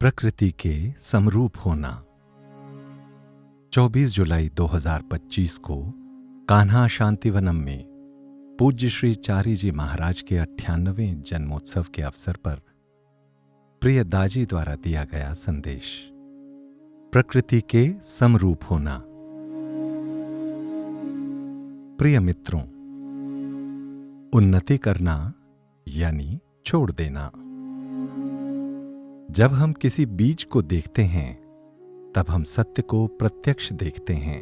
प्रकृति के समरूप होना। 24 जुलाई 2025 को कान्हा शांतिवनम में पूज्य श्री चारी जी महाराज के 98वें जन्मोत्सव के अवसर पर प्रिय दाजी द्वारा दिया गया संदेश, प्रकृति के समरूप होना। प्रिय मित्रों, उन्नति करना यानी छोड़ देना। जब हम किसी बीज को देखते हैं तब हम सत्य को प्रत्यक्ष देखते हैं।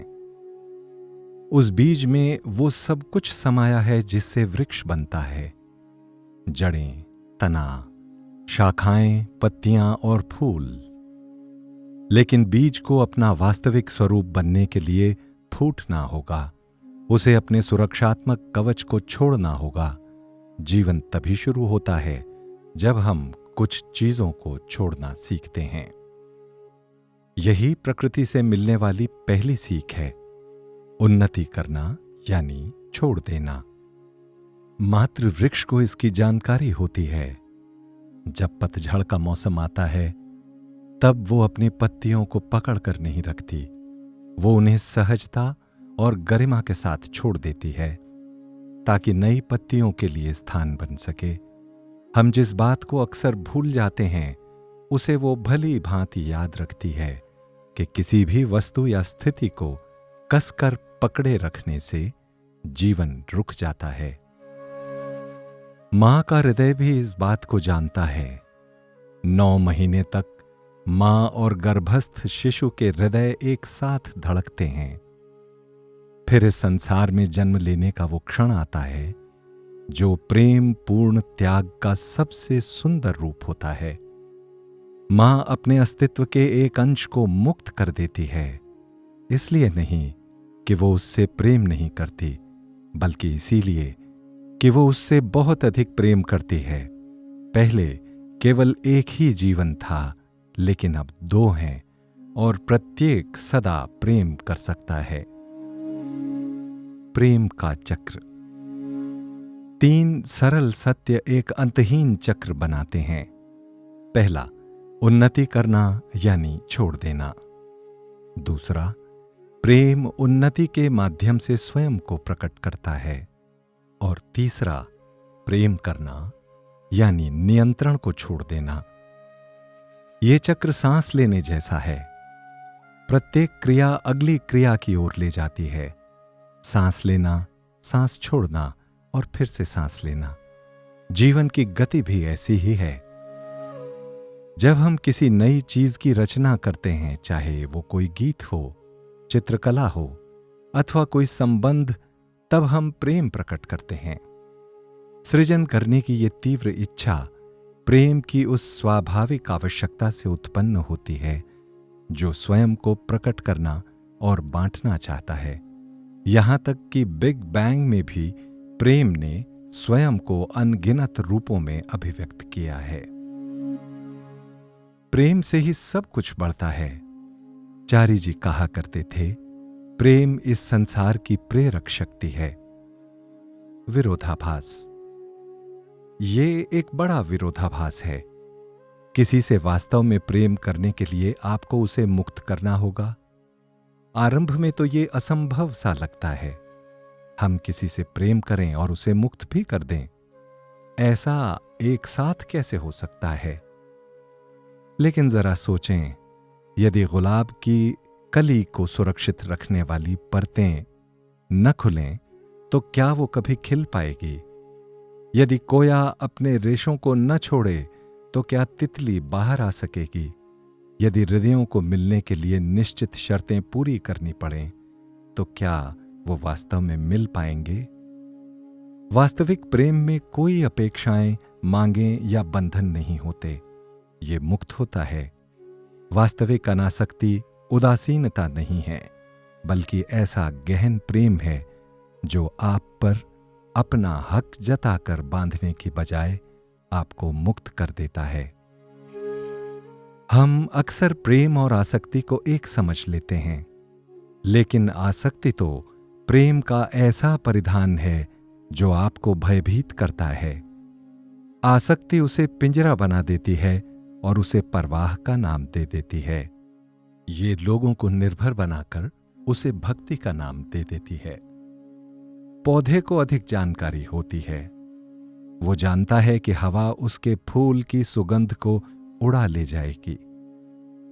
उस बीज में वो सब कुछ समाया है जिससे वृक्ष बनता है। जड़ें, तना, शाखाएं, पत्तियां और फूल। लेकिन बीज को अपना वास्तविक स्वरूप बनने के लिए फूटना होगा, उसे अपने सुरक्षात्मक कवच को छोड़ना होगा। जीवन तभी शुरू होता है जब हम कुछ चीजों को छोड़ना सीखते हैं। यही प्रकृति से मिलने वाली पहली सीख है, उन्नति करना यानी छोड़ देना। मात्र वृक्ष को इसकी जानकारी होती है। जब पतझड़ का मौसम आता है तब वो अपनी पत्तियों को पकड़ कर नहीं रखती, वो उन्हें सहजता और गरिमा के साथ छोड़ देती है ताकि नई पत्तियों के लिए स्थान बन सके। हम जिस बात को अक्सर भूल जाते हैं उसे वो भली भांति याद रखती है कि किसी भी वस्तु या स्थिति को कसकर पकड़े रखने से जीवन रुक जाता है। मां का हृदय भी इस बात को जानता है। 9 महीने तक मां और गर्भस्थ शिशु के हृदय एक साथ धड़कते हैं। फिर इस संसार में जन्म लेने का वो क्षण आता है जो प्रेम पूर्ण त्याग का सबसे सुंदर रूप होता है। मां अपने अस्तित्व के एक अंश को मुक्त कर देती है, इसलिए नहीं कि वो उससे प्रेम नहीं करती, बल्कि इसीलिए कि वो उससे बहुत अधिक प्रेम करती है। पहले केवल एक ही जीवन था, लेकिन अब 2 हैं और प्रत्येक सदा प्रेम कर सकता है। प्रेम का चक्र। 3 सरल सत्य एक अंतहीन चक्र बनाते हैं। पहला, उन्नति करना यानी छोड़ देना। दूसरा, प्रेम उन्नति के माध्यम से स्वयं को प्रकट करता है। और तीसरा, प्रेम करना यानी नियंत्रण को छोड़ देना। ये चक्र सांस लेने जैसा है। प्रत्येक क्रिया अगली क्रिया की ओर ले जाती है। सांस लेना, सांस छोड़ना और फिर से सांस लेना। जीवन की गति भी ऐसी ही है। जब हम किसी नई चीज की रचना करते हैं, चाहे वो कोई गीत हो, चित्रकला हो अथवा कोई संबंध, तब हम प्रेम प्रकट करते हैं। सृजन करने की ये तीव्र इच्छा प्रेम की उस स्वाभाविक आवश्यकता से उत्पन्न होती है जो स्वयं को प्रकट करना और बांटना चाहता है। यहां तक कि बिग बैंग में भी प्रेम ने स्वयं को अनगिनत रूपों में अभिव्यक्त किया है। प्रेम से ही सब कुछ बढ़ता है। चारी जी कहा करते थे, प्रेम इस संसार की प्रेरक शक्ति है। विरोधाभास। ये एक बड़ा विरोधाभास है। किसी से वास्तव में प्रेम करने के लिए आपको उसे मुक्त करना होगा। आरंभ में तो ये असंभव सा लगता है। हम किसी से प्रेम करें और उसे मुक्त भी कर दें, ऐसा एक साथ कैसे हो सकता है? लेकिन जरा सोचें, यदि गुलाब की कली को सुरक्षित रखने वाली परतें न खुलें तो क्या वो कभी खिल पाएगी? यदि कोया अपने रेशों को न छोड़े तो क्या तितली बाहर आ सकेगी? यदि हृदयों को मिलने के लिए निश्चित शर्तें पूरी करनी पड़ें तो क्या वो वास्तव में मिल पाएंगे? वास्तविक प्रेम में कोई अपेक्षाएं, मांगें या बंधन नहीं होते। ये मुक्त होता है। वास्तविक अनासक्ति उदासीनता नहीं है, बल्कि ऐसा गहन प्रेम है जो आप पर अपना हक जताकर बांधने की बजाय आपको मुक्त कर देता है। हम अक्सर प्रेम और आसक्ति को एक समझ लेते हैं, लेकिन आसक्ति तो प्रेम का ऐसा परिधान है जो आपको भयभीत करता है। आसक्ति उसे पिंजरा बना देती है और उसे परवाह का नाम दे देती है। ये लोगों को निर्भर बनाकर उसे भक्ति का नाम दे देती है। पौधे को अधिक जानकारी होती है। वो जानता है कि हवा उसके फूल की सुगंध को उड़ा ले जाएगी।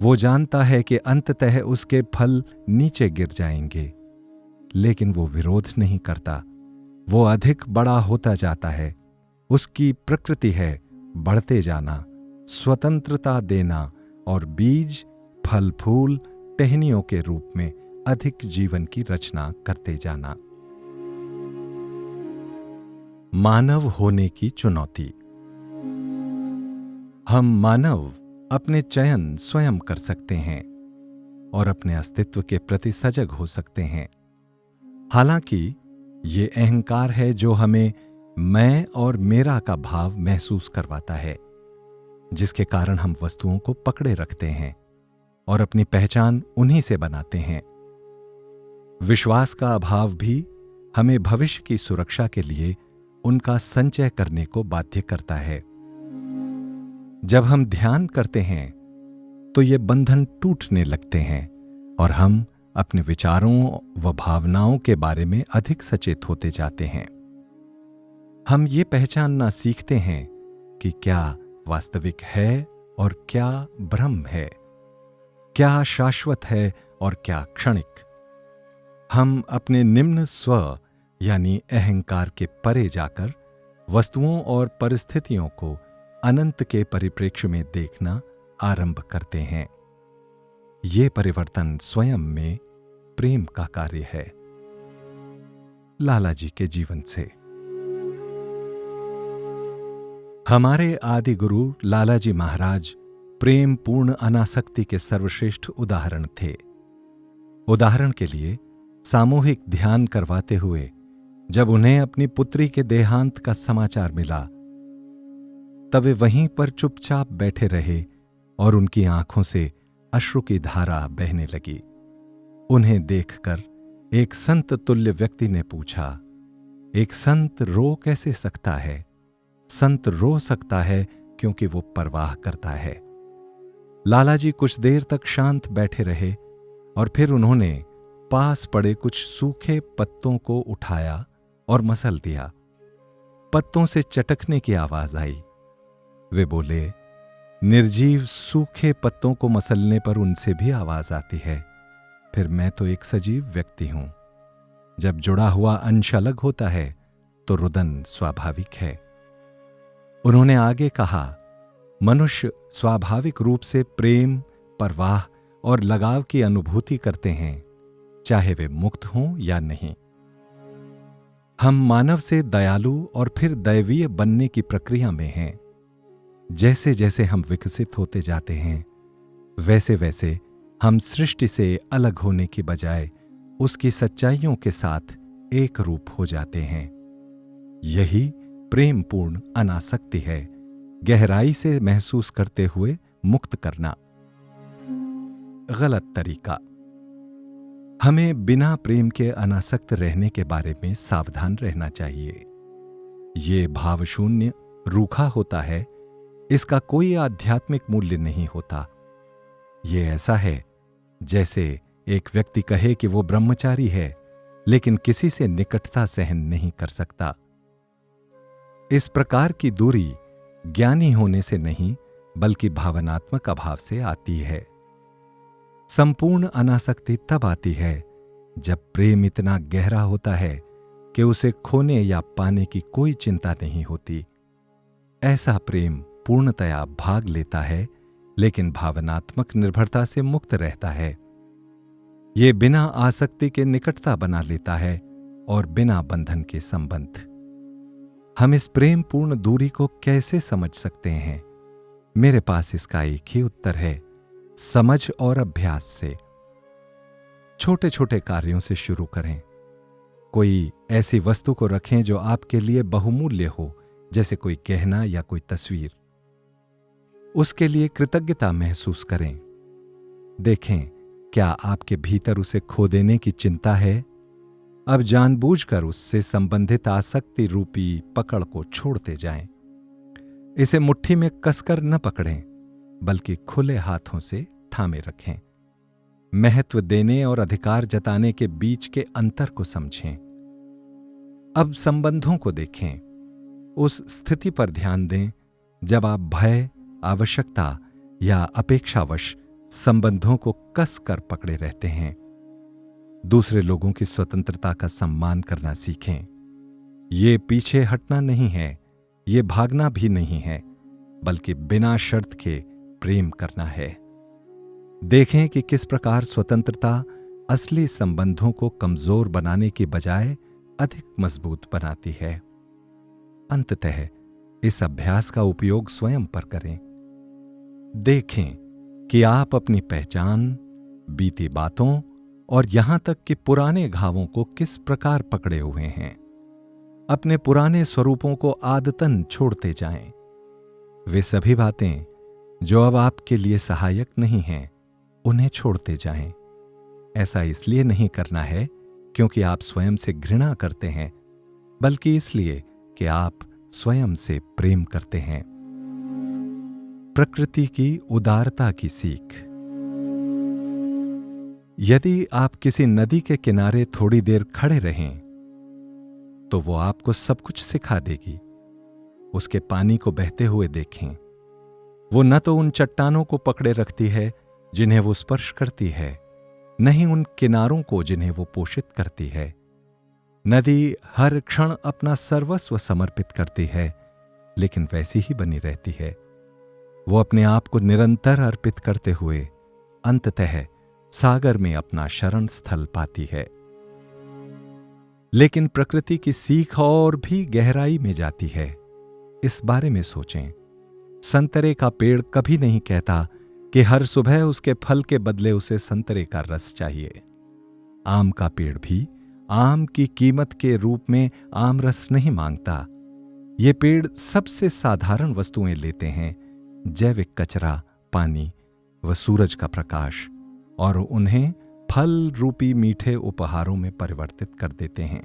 वो जानता है कि अंततः उसके फल नीचे गिर जाएंगे, लेकिन वो विरोध नहीं करता। वो अधिक बड़ा होता जाता है। उसकी प्रकृति है बढ़ते जाना, स्वतंत्रता देना और बीज, फल, फूल, टहनियों के रूप में अधिक जीवन की रचना करते जाना। मानव होने की चुनौती। हम मानव अपने चयन स्वयं कर सकते हैं और अपने अस्तित्व के प्रति सजग हो सकते हैं। हालांकि ये अहंकार है जो हमें मैं और मेरा का भाव महसूस करवाता है, जिसके कारण हम वस्तुओं को पकड़े रखते हैं और अपनी पहचान उन्हीं से बनाते हैं। विश्वास का अभाव भी हमें भविष्य की सुरक्षा के लिए उनका संचय करने को बाध्य करता है। जब हम ध्यान करते हैं तो ये बंधन टूटने लगते हैं और हम अपने विचारों व भावनाओं के बारे में अधिक सचेत होते जाते हैं। हम ये पहचानना सीखते हैं कि क्या वास्तविक है और क्या भ्रम है, क्या शाश्वत है और क्या क्षणिक। हम अपने निम्न स्व यानी अहंकार के परे जाकर वस्तुओं और परिस्थितियों को अनंत के परिप्रेक्ष्य में देखना आरंभ करते हैं। ये परिवर्तन स्वयं में प्रेम का कार्य है। लाला जी के जीवन से। हमारे आदि गुरु लाला जी महाराज प्रेम पूर्ण अनासक्ति के सर्वश्रेष्ठ उदाहरण थे। उदाहरण के लिए सामूहिक ध्यान करवाते हुए जब उन्हें अपनी पुत्री के देहांत का समाचार मिला, तब वे वहीं पर चुपचाप बैठे रहे और उनकी आंखों से अश्रु की धारा बहने लगी। उन्हें देखकर एक संत तुल्य व्यक्ति ने पूछा, एक संत रो कैसे सकता है? संत रो सकता है क्योंकि वो परवाह करता है। लाला जी कुछ देर तक शांत बैठे रहे और फिर उन्होंने पास पड़े कुछ सूखे पत्तों को उठाया और मसल दिया। पत्तों से चटकने की आवाज आई। वे बोले, निर्जीव सूखे पत्तों को मसलने पर उनसे भी आवाज आती है, फिर मैं तो एक सजीव व्यक्ति हूं। जब जुड़ा हुआ अंश अलग होता है तो रुदन स्वाभाविक है। उन्होंने आगे कहा, मनुष्य स्वाभाविक रूप से प्रेम, परवाह और लगाव की अनुभूति करते हैं, चाहे वे मुक्त हों या नहीं। हम मानव से दयालु और फिर दैवीय बनने की प्रक्रिया में हैं। जैसे जैसे हम विकसित होते जाते हैं, वैसे वैसे हम सृष्टि से अलग होने की बजाय उसकी सच्चाइयों के साथ एक रूप हो जाते हैं। यही प्रेमपूर्ण अनासक्ति है, गहराई से महसूस करते हुए मुक्त करना। गलत तरीका। हमें बिना प्रेम के अनासक्त रहने के बारे में सावधान रहना चाहिए। ये भावशून्य, रूखा होता है। इसका कोई आध्यात्मिक मूल्य नहीं होता। ये ऐसा है जैसे एक व्यक्ति कहे कि वो ब्रह्मचारी है, लेकिन किसी से निकटता सहन नहीं कर सकता। इस प्रकार की दूरी ज्ञानी होने से नहीं, बल्कि भावनात्मक अभाव से आती है। संपूर्ण अनासक्ति तब आती है जब प्रेम इतना गहरा होता है कि उसे खोने या पाने की कोई चिंता नहीं होती। ऐसा प्रेम पूर्णतया भाग लेता है, लेकिन भावनात्मक निर्भरता से मुक्त रहता है। ये बिना आसक्ति के निकटता बना लेता है और बिना बंधन के संबंध। हम इस प्रेम पूर्ण दूरी को कैसे समझ सकते हैं? मेरे पास इसका एक ही उत्तर है, समझ और अभ्यास से। छोटे छोटे कार्यों से शुरू करें। कोई ऐसी वस्तु को रखें जो आपके लिए बहुमूल्य हो, जैसे कोई गहना या कोई तस्वीर। उसके लिए कृतज्ञता महसूस करें। देखें, क्या आपके भीतर उसे खो देने की चिंता है? अब जानबूझकर उससे संबंधित आसक्ति रूपी पकड़ को छोड़ते जाएं। इसे मुट्ठी में कसकर न पकड़ें। बल्कि खुले हाथों से थामे रखें। महत्व देने और अधिकार जताने के बीच के अंतर को समझें। अब संबंधों को देखें। उस स्थिति पर ध्यान दें जब आप भय, आवश्यकता या अपेक्षावश संबंधों को कस कर पकड़े रहते हैं। दूसरे लोगों की स्वतंत्रता का सम्मान करना सीखें। ये पीछे हटना नहीं है, ये भागना भी नहीं है, बल्कि बिना शर्त के प्रेम करना है। देखें कि किस प्रकार स्वतंत्रता असली संबंधों को कमजोर बनाने की बजाय अधिक मजबूत बनाती है। अंततः इस अभ्यास का उपयोग स्वयं पर करें। देखें कि आप अपनी पहचान, बीती बातों और यहां तक कि पुराने घावों को किस प्रकार पकड़े हुए हैं। अपने पुराने स्वरूपों को आदतन छोड़ते जाएं। वे सभी बातें जो अब आपके लिए सहायक नहीं हैं, उन्हें छोड़ते जाएं। ऐसा इसलिए नहीं करना है क्योंकि आप स्वयं से घृणा करते हैं, बल्कि इसलिए कि आप स्वयं से प्रेम करते हैं। प्रकृति की उदारता की सीख। यदि आप किसी नदी के किनारे थोड़ी देर खड़े रहें तो वो आपको सब कुछ सिखा देगी। उसके पानी को बहते हुए देखें। वो न तो उन चट्टानों को पकड़े रखती है जिन्हें वो स्पर्श करती है, न ही उन किनारों को जिन्हें वो पोषित करती है। नदी हर क्षण अपना सर्वस्व समर्पित करती है, लेकिन वैसी ही बनी रहती है। वो अपने आप को निरंतर अर्पित करते हुए अंततः सागर में अपना शरण स्थल पाती है। लेकिन प्रकृति की सीख और भी गहराई में जाती है। इस बारे में सोचें। संतरे का पेड़ कभी नहीं कहता कि हर सुबह उसके फल के बदले उसे संतरे का रस चाहिए। आम का पेड़ भी आम की कीमत के रूप में आम रस नहीं मांगता। ये पेड़ सबसे साधारण वस्तुएं लेते हैं, जैविक कचरा, पानी व सूरज का प्रकाश, और उन्हें फल रूपी मीठे उपहारों में परिवर्तित कर देते हैं।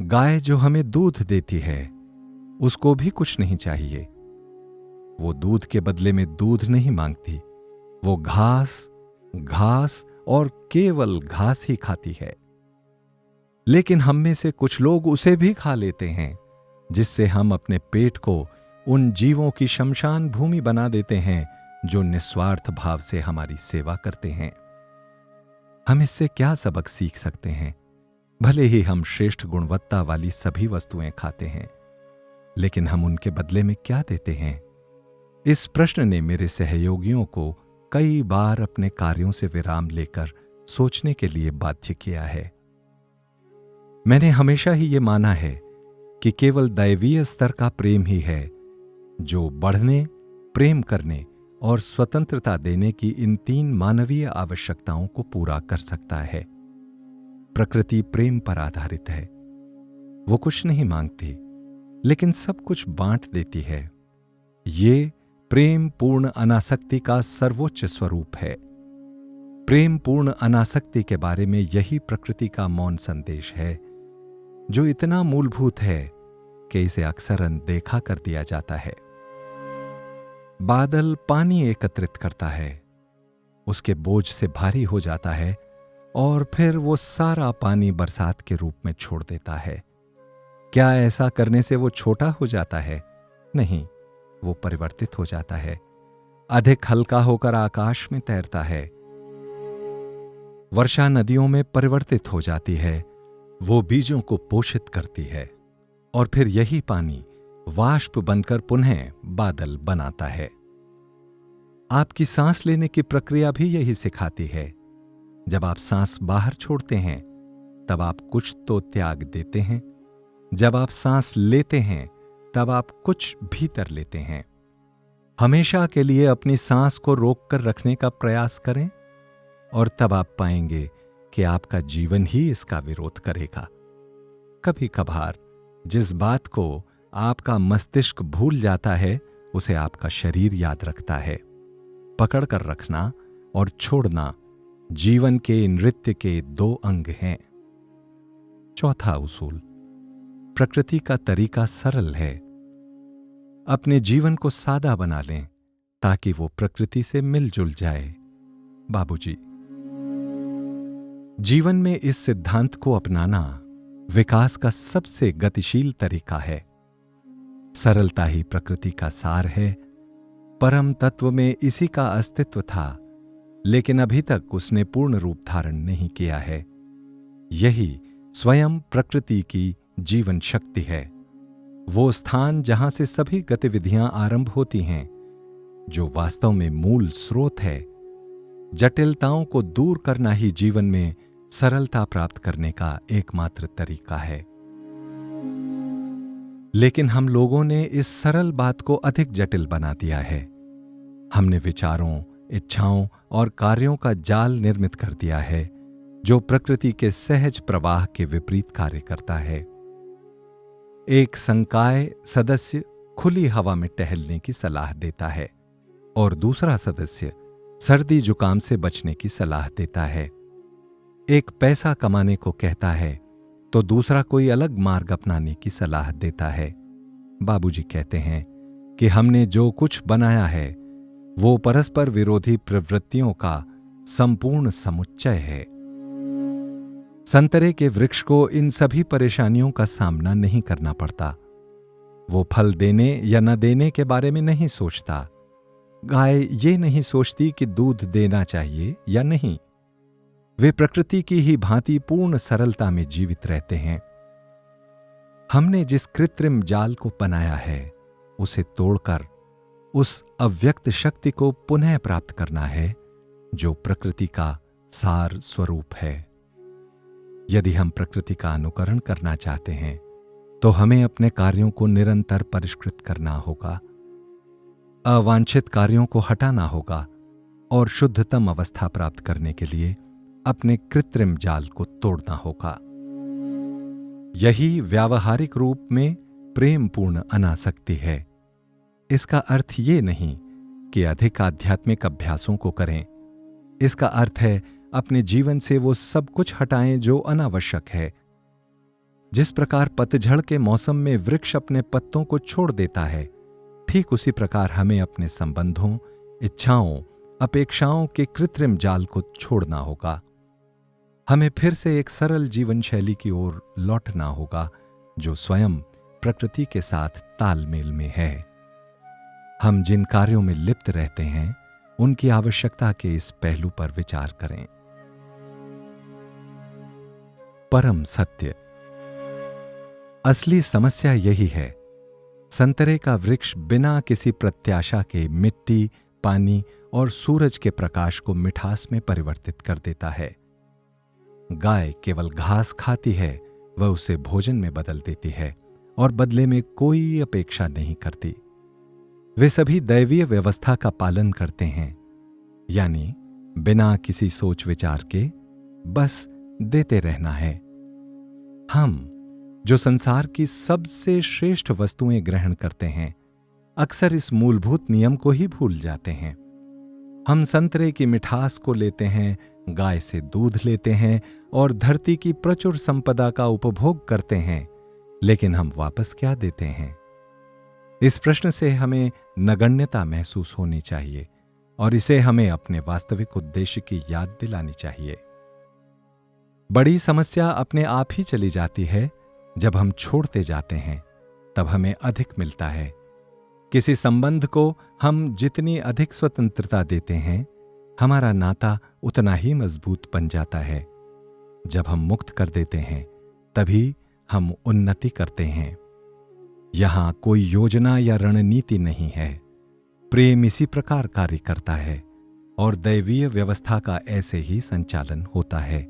गाय जो हमें दूध देती है, उसको भी कुछ नहीं चाहिए। वो दूध के बदले में दूध नहीं मांगती। वो घास और केवल घास ही खाती है। लेकिन हम में से कुछ लोग उसे भी खा लेते हैं, जिससे हम अपने पेट को उन जीवों की शमशान भूमि बना देते हैं जो निस्वार्थ भाव से हमारी सेवा करते हैं। हम इससे क्या सबक सीख सकते हैं? भले ही हम श्रेष्ठ गुणवत्ता वाली सभी वस्तुएं खाते हैं, लेकिन हम उनके बदले में क्या देते हैं? इस प्रश्न ने मेरे सहयोगियों को कई बार अपने कार्यों से विराम लेकर सोचने के लिए बाध्य किया है। मैंने हमेशा ही ये माना है कि केवल दैवीय स्तर का प्रेम ही है जो बढ़ने, प्रेम करने और स्वतंत्रता देने की इन 3 मानवीय आवश्यकताओं को पूरा कर सकता है। प्रकृति प्रेम पर आधारित है। वो कुछ नहीं मांगती, लेकिन सब कुछ बांट देती है। ये प्रेम पूर्ण अनासक्ति का सर्वोच्च स्वरूप है। प्रेम पूर्ण अनासक्ति के बारे में यही प्रकृति का मौन संदेश है, जो इतना मूलभूत है कि इसे अक्सर अनदेखा कर दिया जाता है। बादल पानी एकत्रित करता है, उसके बोझ से भारी हो जाता है और फिर वो सारा पानी बरसात के रूप में छोड़ देता है। क्या ऐसा करने से वो छोटा हो जाता है? नहीं, वो परिवर्तित हो जाता है, अधिक हल्का होकर आकाश में तैरता है। वर्षा नदियों में परिवर्तित हो जाती है, वो बीजों को पोषित करती है और फिर यही पानी वाष्प बनकर पुनः बादल बनाता है। आपकी सांस लेने की प्रक्रिया भी यही सिखाती है। जब आप सांस बाहर छोड़ते हैं, तब आप कुछ तो त्याग देते हैं। जब आप सांस लेते हैं, तब आप कुछ भीतर लेते हैं। हमेशा के लिए अपनी सांस को रोककर रखने का प्रयास करें और तब आप पाएंगे कि आपका जीवन ही इसका विरोध करेगा। कभी कभार जिस बात को आपका मस्तिष्क भूल जाता है, उसे आपका शरीर याद रखता है। पकड़कर रखना और छोड़ना जीवन के नृत्य के 2 अंग हैं। चौथा उसूल, प्रकृति का तरीका सरल है। अपने जीवन को सादा बना लें, ताकि वो प्रकृति से मिलजुल जाए। बाबूजी। जीवन में इस सिद्धांत को अपनाना विकास का सबसे गतिशील तरीका है। सरलता ही प्रकृति का सार है। परम तत्व में इसी का अस्तित्व था, लेकिन अभी तक उसने पूर्ण रूप धारण नहीं किया है। यही स्वयं प्रकृति की जीवन शक्ति है, वो स्थान जहां से सभी गतिविधियां आरंभ होती हैं, जो वास्तव में मूल स्रोत है। जटिलताओं को दूर करना ही जीवन में सरलता प्राप्त करने का एकमात्र तरीका है। लेकिन हम लोगों ने इस सरल बात को अधिक जटिल बना दिया है। हमने विचारों, इच्छाओं और कार्यों का जाल निर्मित कर दिया है, जो प्रकृति के सहज प्रवाह के विपरीत कार्य करता है। एक संकाय सदस्य खुली हवा में टहलने की सलाह देता है और दूसरा सदस्य सर्दी जुकाम से बचने की सलाह देता है। एक पैसा कमाने को कहता है तो दूसरा कोई अलग मार्ग अपनाने की सलाह देता है। बाबूजी कहते हैं कि हमने जो कुछ बनाया है वो परस्पर विरोधी प्रवृत्तियों का संपूर्ण समुच्चय है। संतरे के वृक्ष को इन सभी परेशानियों का सामना नहीं करना पड़ता। वो फल देने या न देने के बारे में नहीं सोचता। गाय ये नहीं सोचती कि दूध देना चाहिए या नहीं। वे प्रकृति की ही भांति पूर्ण सरलता में जीवित रहते हैं। हमने जिस कृत्रिम जाल को बनाया है उसे तोड़कर उस अव्यक्त शक्ति को पुनः प्राप्त करना है, जो प्रकृति का सार स्वरूप है। यदि हम प्रकृति का अनुकरण करना चाहते हैं तो हमें अपने कार्यों को निरंतर परिष्कृत करना होगा, अवांछित कार्यों को हटाना होगा और शुद्धतम अवस्था प्राप्त करने के लिए अपने कृत्रिम जाल को तोड़ना होगा। यही व्यावहारिक रूप में प्रेमपूर्ण अनासक्ति है। इसका अर्थ ये नहीं कि अधिक आध्यात्मिक अभ्यासों को करें। इसका अर्थ है अपने जीवन से वो सब कुछ हटाएं जो अनावश्यक है। जिस प्रकार पतझड़ के मौसम में वृक्ष अपने पत्तों को छोड़ देता है, ठीक उसी प्रकार हमें अपने संबंधों, इच्छाओं, अपेक्षाओं के कृत्रिम जाल को छोड़ना होगा। हमें फिर से एक सरल जीवन शैली की ओर लौटना होगा, जो स्वयं प्रकृति के साथ तालमेल में है। हम जिन कार्यों में लिप्त रहते हैं, उनकी आवश्यकता के इस पहलू पर विचार करें। परम सत्य। असली समस्या यही है। संतरे का वृक्ष बिना किसी प्रत्याशा के मिट्टी, पानी और सूरज के प्रकाश को मिठास में परिवर्तित कर देता है। गाय केवल घास खाती है, वह उसे भोजन में बदल देती है और बदले में कोई अपेक्षा नहीं करती। वे सभी दैवीय व्यवस्था का पालन करते हैं, यानी बिना किसी सोच विचार के बस देते रहना है। हम जो संसार की सबसे श्रेष्ठ वस्तुएं ग्रहण करते हैं, अक्सर इस मूलभूत नियम को ही भूल जाते हैं। हम संतरे की मिठास को लेते हैं, गाय से दूध लेते हैं और धरती की प्रचुर संपदा का उपभोग करते हैं, लेकिन हम वापस क्या देते हैं? इस प्रश्न से हमें नगण्यता महसूस होनी चाहिए और इसे हमें अपने वास्तविक उद्देश्य की याद दिलानी चाहिए। बड़ी समस्या अपने आप ही चली जाती है। जब हम छोड़ते जाते हैं तब हमें अधिक मिलता है। किसी संबंध को हम जितनी अधिक स्वतंत्रता देते हैं, हमारा नाता उतना ही मजबूत बन जाता है। जब हम मुक्त कर देते हैं तभी हम उन्नति करते हैं। यहां कोई योजना या रणनीति नहीं है। प्रेम इसी प्रकार कार्य करता है और दैवीय व्यवस्था का ऐसे ही संचालन होता है।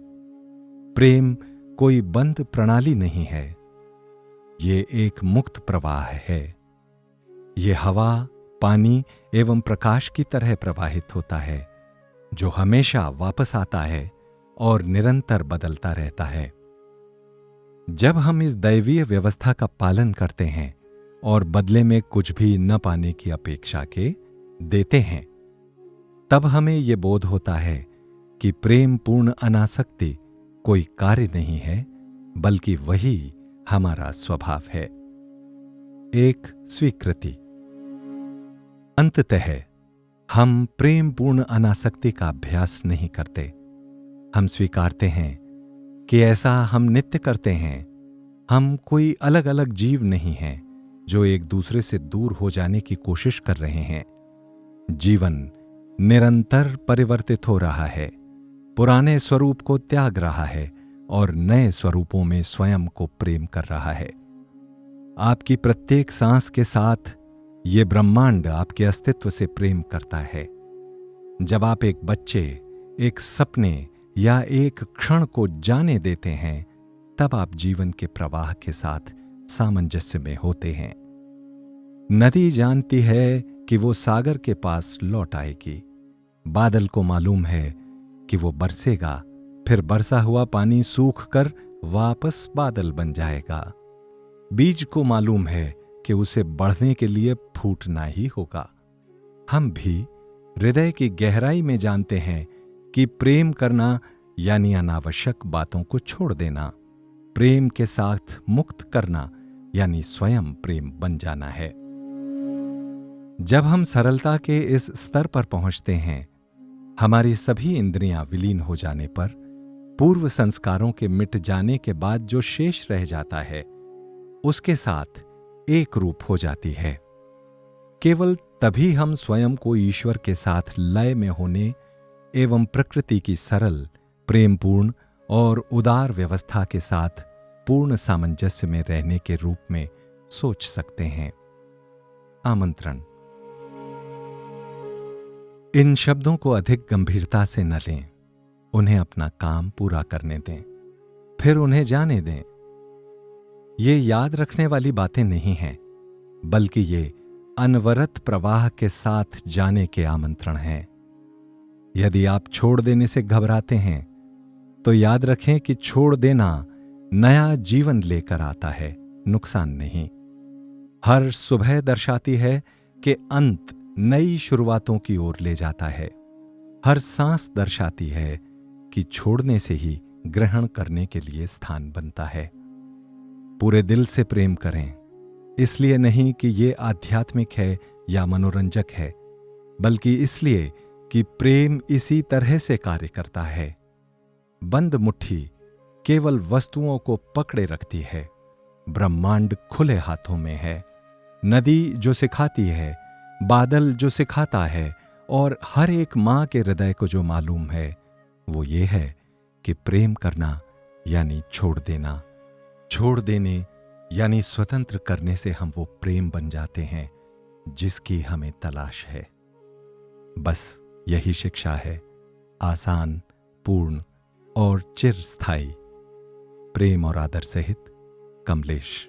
प्रेम कोई बंद प्रणाली नहीं है, ये एक मुक्त प्रवाह है। ये हवा, पानी एवं प्रकाश की तरह प्रवाहित होता है, जो हमेशा वापस आता है और निरंतर बदलता रहता है। जब हम इस दैवीय व्यवस्था का पालन करते हैं और बदले में कुछ भी न पाने की अपेक्षा के देते हैं, तब हमें यह बोध होता है कि प्रेम पूर्ण अनासक्ति कोई कार्य नहीं है, बल्कि वही हमारा स्वभाव है। एक स्वीकृति। अंततः हम प्रेम पूर्ण अनासक्ति का अभ्यास नहीं करते। हम स्वीकारते हैं कि ऐसा हम नित्य करते हैं। हम कोई अलग अलग जीव नहीं हैं जो एक दूसरे से दूर हो जाने की कोशिश कर रहे हैं। जीवन निरंतर परिवर्तित हो रहा है, पुराने स्वरूप को त्याग रहा है और नए स्वरूपों में स्वयं को प्रेम कर रहा है। आपकी प्रत्येक सांस के साथ ये ब्रह्मांड आपके अस्तित्व से प्रेम करता है। जब आप एक बच्चे, एक सपने या एक क्षण को जाने देते हैं, तब आप जीवन के प्रवाह के साथ सामंजस्य में होते हैं। नदी जानती है कि वो सागर के पास लौट आएगी। बादल को मालूम है कि वो बरसेगा, फिर बरसा हुआ पानी सूख कर वापस बादल बन जाएगा। बीज को मालूम है कि उसे बढ़ने के लिए फूटना ही होगा। हम भी हृदय की गहराई में जानते हैं कि प्रेम करना यानी अनावश्यक बातों को छोड़ देना, प्रेम के साथ मुक्त करना यानी स्वयं प्रेम बन जाना है। जब हम सरलता के इस स्तर पर पहुंचते हैं, हमारी सभी इंद्रियां विलीन हो जाने पर, पूर्व संस्कारों के मिट जाने के बाद जो शेष रह जाता है, उसके साथ एक रूप हो जाती है। केवल तभी हम स्वयं को ईश्वर के साथ लय में होने एवं प्रकृति की सरल, प्रेमपूर्ण और उदार व्यवस्था के साथ पूर्ण सामंजस्य में रहने के रूप में सोच सकते हैं। आमंत्रण: इन शब्दों को अधिक गंभीरता से न लें। उन्हें अपना काम पूरा करने दें, फिर उन्हें जाने दें। ये याद रखने वाली बातें नहीं हैं, बल्कि ये अनवरत प्रवाह के साथ जाने के आमंत्रण हैं। यदि आप छोड़ देने से घबराते हैं, तो याद रखें कि छोड़ देना नया जीवन लेकर आता है, नुकसान नहीं। हर सुबह दर्शाती है कि अंत नई शुरुआतों की ओर ले जाता है। हर सांस दर्शाती है कि छोड़ने से ही ग्रहण करने के लिए स्थान बनता है। पूरे दिल से प्रेम करें, इसलिए नहीं कि ये आध्यात्मिक है या मनोरंजक है, बल्कि इसलिए कि प्रेम इसी तरह से कार्य करता है। बंद मुट्ठी केवल वस्तुओं को पकड़े रखती है, ब्रह्मांड खुले हाथों में है। नदी जो सिखाती है, बादल जो सिखाता है, और हर एक मां के हृदय को जो मालूम है, वो ये है कि प्रेम करना यानी छोड़ देना, छोड़ देने यानी स्वतंत्र करने से हम वो प्रेम बन जाते हैं जिसकी हमें तलाश है। बस यही शिक्षा है, आसान, पूर्ण और चिरस्थायी। प्रेम और आदर सहित, कमलेश।